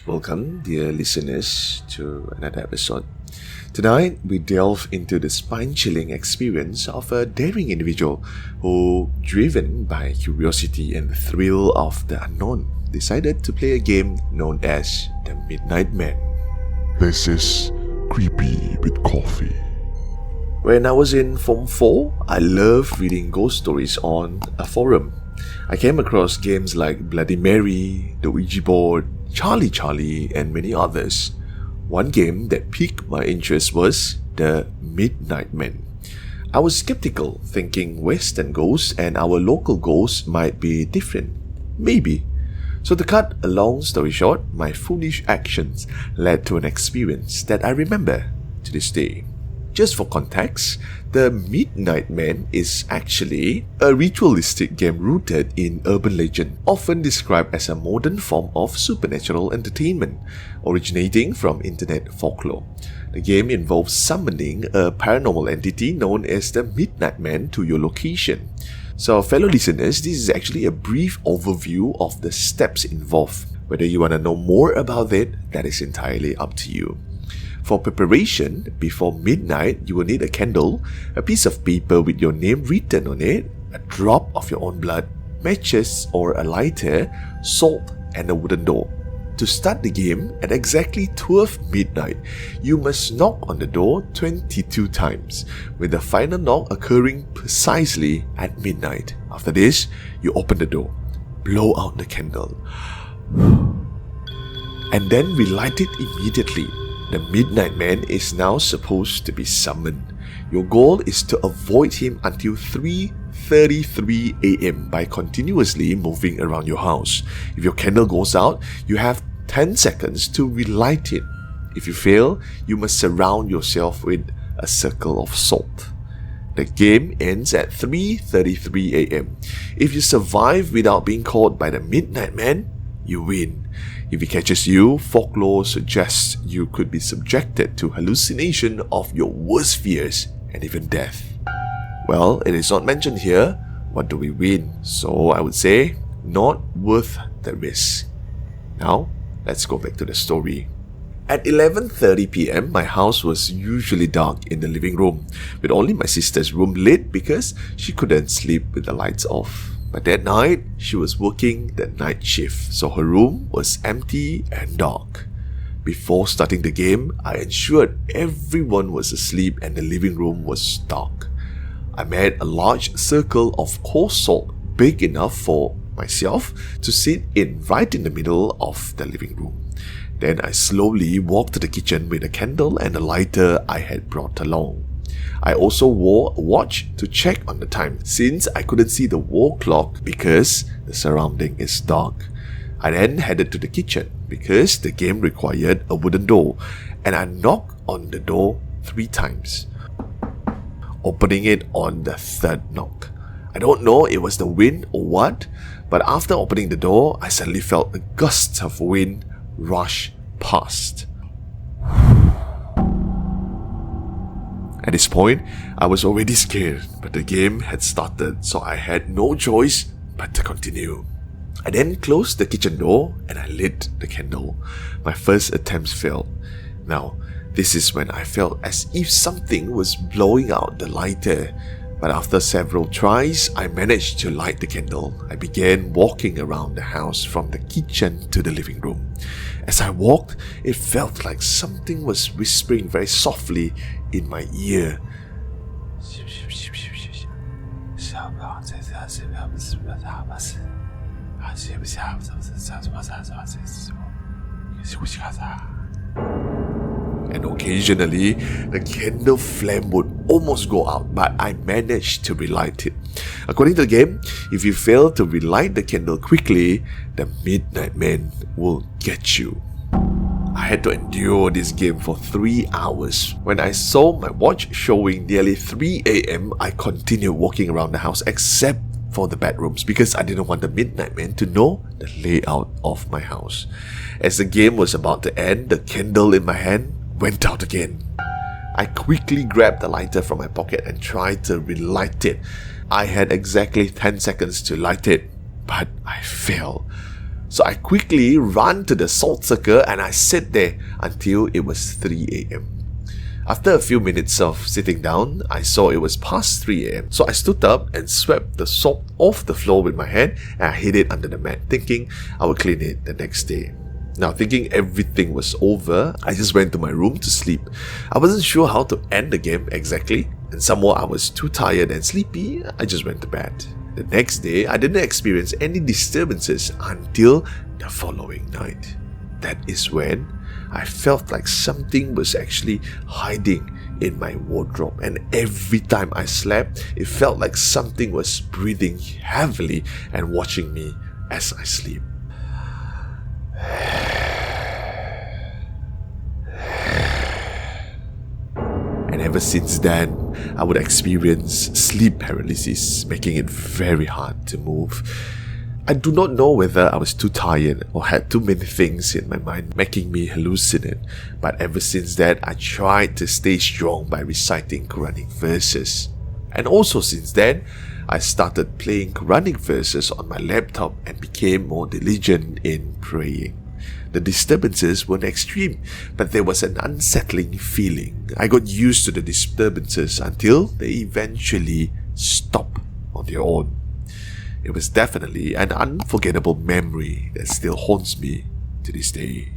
Welcome, dear listeners, to another episode. Tonight, we delve into the spine-chilling experience of a daring individual who, driven by curiosity and the thrill of the unknown, decided to play a game known as the Midnight Man. This is Creepy with Coffee. When I was in Form 4, I loved reading ghost stories on a forum. I came across games like Bloody Mary, the Ouija board, Charlie, and many others. One game that piqued my interest was the Midnight Man. I was skeptical, thinking Western ghosts and our local ghosts might be different. Maybe. So to cut a long story short, my foolish actions led to an experience that I remember to this day. Just for context, the Midnight Man is actually a ritualistic game rooted in urban legend, often described as a modern form of supernatural entertainment, originating from internet folklore. The game involves summoning a paranormal entity known as the Midnight Man to your location. So fellow listeners, this is actually a brief overview of the steps involved. Whether you want to know more about it, that is entirely up to you. For preparation, before midnight, you will need a candle, a piece of paper with your name written on it, a drop of your own blood, matches or a lighter, salt, and a wooden door. To start the game, at exactly 12 midnight, you must knock on the door 22 times, with the final knock occurring precisely at midnight. After this, you open the door, blow out the candle, and then relight it immediately. The Midnight Man is now supposed to be summoned. Your goal is to avoid him until 3:33 a.m. by continuously moving around your house. If your candle goes out, you have 10 seconds to relight it. If you fail, you must surround yourself with a circle of salt. The game ends at 3:33 a.m. If you survive without being caught by the Midnight Man, you win. If he catches you, folklore suggests you could be subjected to hallucination of your worst fears and even death. Well, it is not mentioned here. What do we win? So I would say, not worth the risk. Now, let's go back to the story. At 11:30 p.m., my house was usually dark in the living room, with only my sister's room lit because she couldn't sleep with the lights off. But that night, she was working the night shift, so her room was empty and dark. Before starting the game, I ensured everyone was asleep and the living room was dark. I made a large circle of coarse salt, big enough for myself to sit in right in the middle of the living room. Then I slowly walked to the kitchen with a candle and a lighter I had brought along. I also wore a watch to check on the time, since I couldn't see the wall clock because the surrounding is dark. I then headed to the kitchen because the game required a wooden door, and I knocked on the door 3 times, opening it on the 3rd knock. I don't know if it was the wind or what, but after opening the door, I suddenly felt a gust of wind rush past. At this point, I was already scared, but the game had started, so I had no choice but to continue. I then closed the kitchen door and I lit the candle. My first attempts failed. Now, this is when I felt as if something was blowing out the lighter. But after several tries, I managed to light the candle. I began walking around the house from the kitchen to the living room. As I walked, it felt like something was whispering very softly in my ear. And occasionally, the candle flame would almost go out, but I managed to relight it. According to the game, if you fail to relight the candle quickly, the Midnight Man will get you. I had to endure this game for 3 hours. When I saw my watch showing nearly 3 a.m., I continued walking around the house except for the bedrooms because I didn't want the Midnight Man to know the layout of my house. As the game was about to end, the candle in my hand went out again. I quickly grabbed the lighter from my pocket and tried to relight it. I had exactly 10 seconds to light it, but I failed. So I quickly ran to the salt circle and I sat there until it was 3 a.m. After a few minutes of sitting down, I saw it was past 3 a.m. So I stood up and swept the salt off the floor with my hand and I hid it under the mat, thinking I would clean it the next day. Now, thinking everything was over, I just went to my room to sleep. I wasn't sure how to end the game exactly, and somehow I was too tired and sleepy, I just went to bed. The next day, I didn't experience any disturbances until the following night. That is when I felt like something was actually hiding in my wardrobe, and every time I slept, it felt like something was breathing heavily and watching me as I sleep. And ever since then, I would experience sleep paralysis, making it very hard to move. I do not know whether I was too tired or had too many things in my mind making me hallucinate, but ever since that, I tried to stay strong by reciting Quranic verses. And also since then, I started playing Quranic verses on my laptop and became more diligent in praying. The disturbances weren't extreme, but there was an unsettling feeling. I got used to the disturbances until they eventually stopped on their own. It was definitely an unforgettable memory that still haunts me to this day.